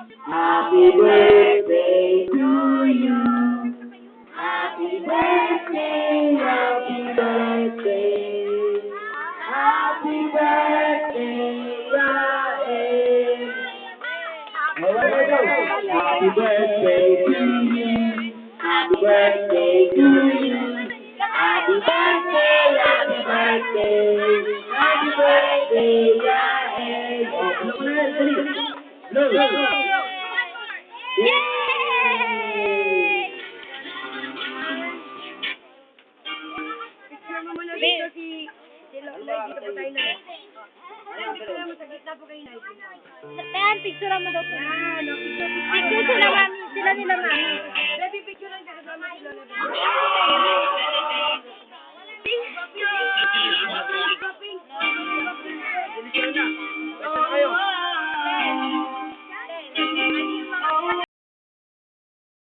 Happy birthday to you. Happy birthday, happy birthday. Happy birthday, Rael. Happy birthday to you. Happy birthday to you. Happy birthday, happy birthday. Happy birthday, Rael. Blow. Yay! Picture mo muna dito si Lloyd, dito po tayo na. Picture mo sa gitna po kayo na. Ayan, picture mo daw po. Yan, Picture sila mami, sila nila mami. Baby, picture lang siya kasama sila na. Kayo.